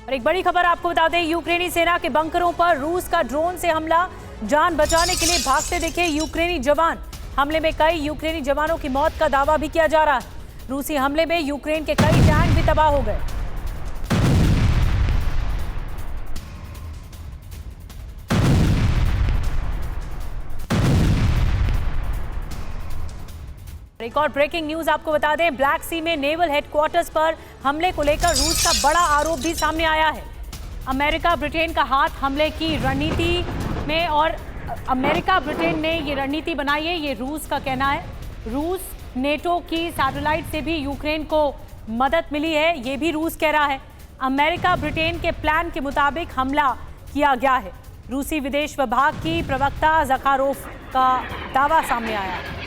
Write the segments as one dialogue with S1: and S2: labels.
S1: और एक बड़ी खबर आपको बता दें, यूक्रेनी सेना के बंकरों पर रूस का ड्रोन से हमला। जान बचाने के लिए भागते दिखे यूक्रेनी जवान। हमले में कई यूक्रेनी जवानों की मौत का दावा भी किया जा रहा है। रूसी हमले में यूक्रेन के कई टैंक भी तबाह हो गए। एक और ब्रेकिंग न्यूज आपको बता दें, ब्लैक सी में नेवल हेडक्वार्टर्स पर हमले को लेकर रूस का बड़ा आरोप भी सामने आया है। अमेरिका ब्रिटेन का हाथ हमले की रणनीति में, और अमेरिका ब्रिटेन ने ये रणनीति बनाई है, ये रूस का कहना है। रूस नेटो की सैटेलाइट से भी यूक्रेन को मदद मिली है, ये भी रूस कह रहा है। अमेरिका ब्रिटेन के प्लान के मुताबिक हमला किया गया है। रूसी विदेश विभाग की प्रवक्ता ज़खारोफ का दावा सामने आया है।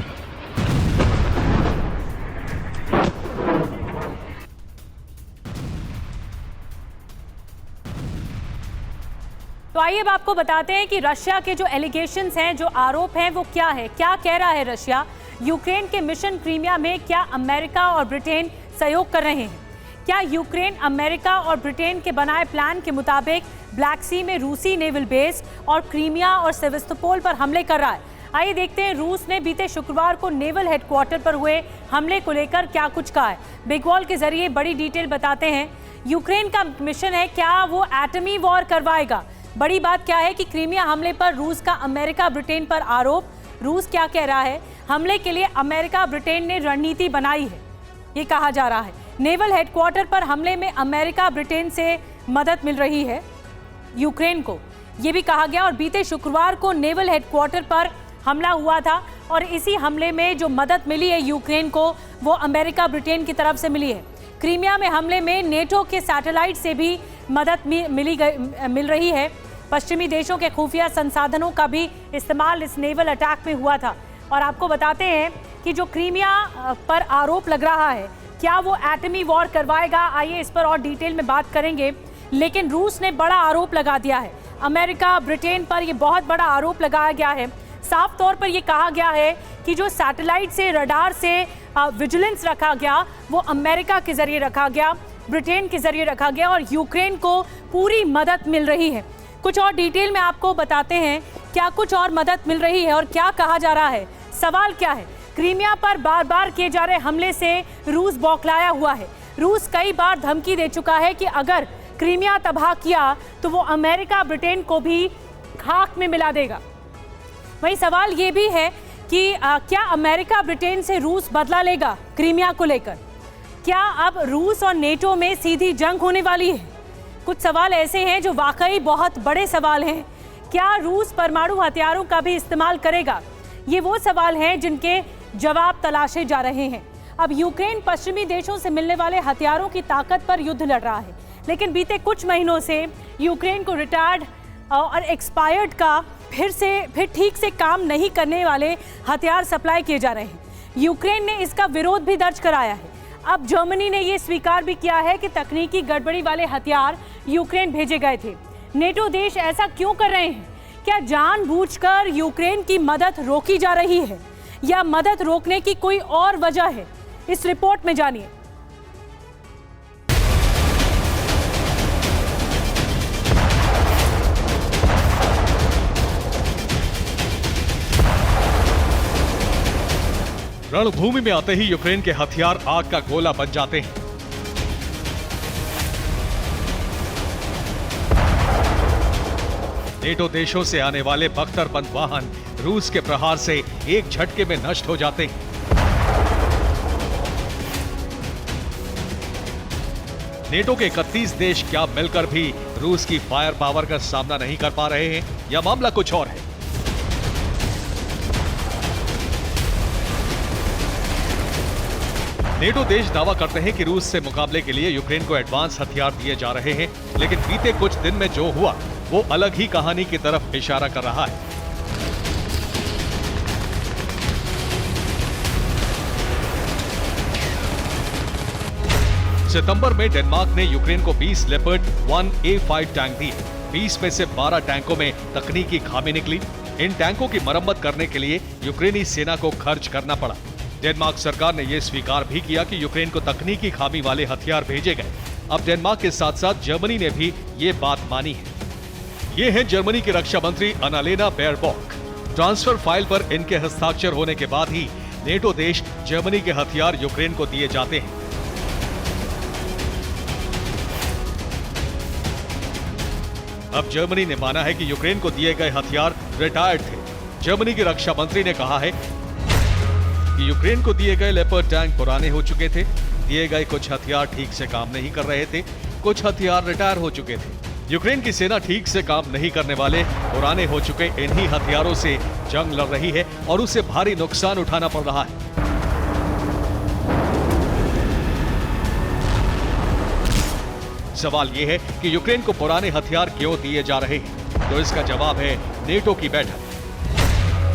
S1: तो आइए अब आपको बताते हैं कि रशिया के जो एलिगेशंस हैं, जो आरोप हैं, वो क्या है, क्या कह रहा है रशिया। यूक्रेन के मिशन क्रीमिया में क्या अमेरिका और ब्रिटेन सहयोग कर रहे हैं? क्या यूक्रेन अमेरिका और ब्रिटेन के बनाए प्लान के मुताबिक ब्लैक सी में रूसी नेवल बेस और क्रीमिया और सेवास्तोपोल पर हमले कर रहा है? आइए देखते हैं रूस ने बीते शुक्रवार को नेवल हेडक्वार्टर पर हुए हमले को लेकर क्या कुछ कहा है। बिग वॉल के जरिए बड़ी डिटेल बताते हैं। यूक्रेन का मिशन है, क्या वो एटमी वॉर करवाएगा? बड़ी बात क्या है कि क्रीमिया हमले पर रूस का अमेरिका ब्रिटेन पर आरोप। रूस क्या कह रहा है? हमले के लिए अमेरिका ब्रिटेन ने रणनीति बनाई है, ये कहा जा रहा है। नेवल हेडक्वार्टर पर हमले में अमेरिका ब्रिटेन से मदद मिल रही है यूक्रेन को, ये भी कहा गया। और बीते शुक्रवार को नेवल हेडक्वार्टर पर हमला हुआ था और इसी हमले में जो मदद मिली है यूक्रेन को, वो अमेरिका ब्रिटेन की तरफ से मिली है। क्रीमिया में हमले में नेटो के सैटेलाइट से भी मदद मिल रही है। पश्चिमी देशों के खुफिया संसाधनों का भी इस्तेमाल इस नेवल अटैक में हुआ था। और आपको बताते हैं कि जो क्रीमिया पर आरोप लग रहा है, क्या वो एटमी वॉर करवाएगा? आइए इस पर और डिटेल में बात करेंगे। लेकिन रूस ने बड़ा आरोप लगा दिया है। अमेरिका ब्रिटेन पर ये बहुत बड़ा आरोप लगाया गया है। साफ तौर पर यह कहा गया है कि जो सैटेलाइट से, रडार से विजिलेंस रखा गया, वो अमेरिका के जरिए रखा गया, ब्रिटेन के जरिए रखा गया और यूक्रेन को पूरी मदद मिल रही है। कुछ और डिटेल में आपको बताते हैं क्या कुछ और मदद मिल रही है और क्या कहा जा रहा है। सवाल क्या है? क्रीमिया पर बार बार किए जा रहे हमले से रूस बौखलाया हुआ है। रूस कई बार धमकी दे चुका है कि अगर क्रीमिया तबाह किया तो वो अमेरिका ब्रिटेन को भी खाक में मिला देगा। वही सवाल ये भी है कि क्या अमेरिका ब्रिटेन से रूस बदला लेगा क्रीमिया को लेकर? क्या अब रूस और नेटो में सीधी जंग होने वाली है? कुछ सवाल ऐसे हैं जो वाकई बहुत बड़े सवाल हैं। क्या रूस परमाणु हथियारों का भी इस्तेमाल करेगा? ये वो सवाल हैं जिनके जवाब तलाशे जा रहे हैं। अब यूक्रेन पश्चिमी देशों से मिलने वाले हथियारों की ताकत पर युद्ध लड़ रहा है, लेकिन बीते कुछ महीनों से यूक्रेन को रिटायर्ड और एक्सपायर्ड का फिर ठीक से काम नहीं करने वाले हथियार सप्लाई किए जा रहे हैं। यूक्रेन ने इसका विरोध भी दर्ज कराया है। अब जर्मनी ने यह स्वीकार भी किया है कि तकनीकी गड़बड़ी वाले हथियार यूक्रेन भेजे गए थे। नेटो देश ऐसा क्यों कर रहे हैं? क्या जानबूझकर यूक्रेन की मदद रोकी जा रही है या मदद रोकने की कोई और वजह है? इस रिपोर्ट में जानिए।
S2: रणभूमि में आते ही यूक्रेन के हथियार आग का गोला बन जाते हैं। नेटो देशों से आने वाले बख्तरबंद वाहन रूस के प्रहार से एक झटके में नष्ट हो जाते हैं। नेटो के 31 देश क्या मिलकर भी रूस की फायर पावर का सामना नहीं कर पा रहे हैं, या मामला कुछ और है? नेटो देश दावा करते हैं कि रूस से मुकाबले के लिए यूक्रेन को एडवांस हथियार दिए जा रहे हैं, लेकिन बीते कुछ दिन में जो हुआ वो अलग ही कहानी की तरफ इशारा कर रहा है। सितंबर में डेनमार्क ने यूक्रेन को 20 लेपर्ड 1A5 टैंक दिए। 20 में से 12 टैंकों में तकनीकी खामी निकली। इन टैंकों की मरम्मत करने के लिए यूक्रेनी सेना को खर्च करना पड़ा। डेनमार्क सरकार ने यह स्वीकार भी किया कि यूक्रेन को तकनीकी खामी वाले हथियार भेजे गए। अब डेनमार्क के साथ साथ जर्मनी ने भी ये बात मानी है। ये है जर्मनी की रक्षा मंत्री अन्नालेना बेयरबॉक। ट्रांसफर फाइल पर इनके हस्ताक्षर होने के बाद ही नेटो देश जर्मनी के हथियार यूक्रेन को दिए जाते हैं। अब जर्मनी ने माना है कि यूक्रेन को दिए गए हथियार रिटायर्ड थे। जर्मनी की रक्षा मंत्री ने कहा है कि यूक्रेन को दिए गए लेपर्ड टैंक पुराने हो चुके थे, दिए गए कुछ हथियार ठीक से काम नहीं कर रहे थे, कुछ हथियार रिटायर हो चुके थे। यूक्रेन की सेना ठीक से काम नहीं करने वाले पुराने हो चुके इन्हीं हथियारों से जंग लड़ रही है और उसे भारी नुकसान उठाना पड़ रहा है। सवाल यह है कि यूक्रेन को पुराने हथियार क्यों दिए जा रहे हैं, तो इसका जवाब है नेटो की बैठक।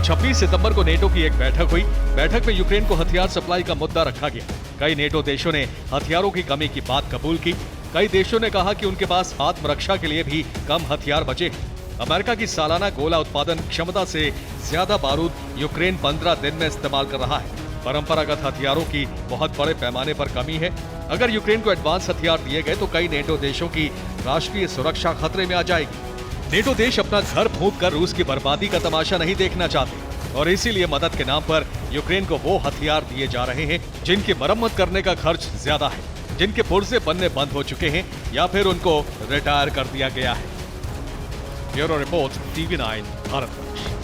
S2: 26 सितंबर को नेटो की एक बैठक हुई। बैठक में यूक्रेन को हथियार सप्लाई का मुद्दा रखा गया। कई नेटो देशों ने हथियारों की कमी की बात कबूल की। कई देशों ने कहा कि उनके पास आत्मरक्षा के लिए भी कम हथियार बचे हैं। अमेरिका की सालाना गोला उत्पादन क्षमता से ज्यादा बारूद यूक्रेन 15 दिन में इस्तेमाल कर रहा है। परंपरागत हथियारों की बहुत बड़े पैमाने पर कमी है। अगर यूक्रेन को एडवांस हथियार दिए गए तो कई नेटो देशों की राष्ट्रीय सुरक्षा खतरे में आ जाएगी। नेटो देश अपना घर फूंक कर रूस की बर्बादी का तमाशा नहीं देखना चाहते और इसीलिए मदद के नाम पर यूक्रेन को वो हथियार दिए जा रहे हैं जिनकी मरम्मत करने का खर्च ज्यादा है, जिनके पुर्जे बनने बंद हो चुके हैं या फिर उनको रिटायर कर दिया गया है। Bureau report, TV9 Bharatvarsh.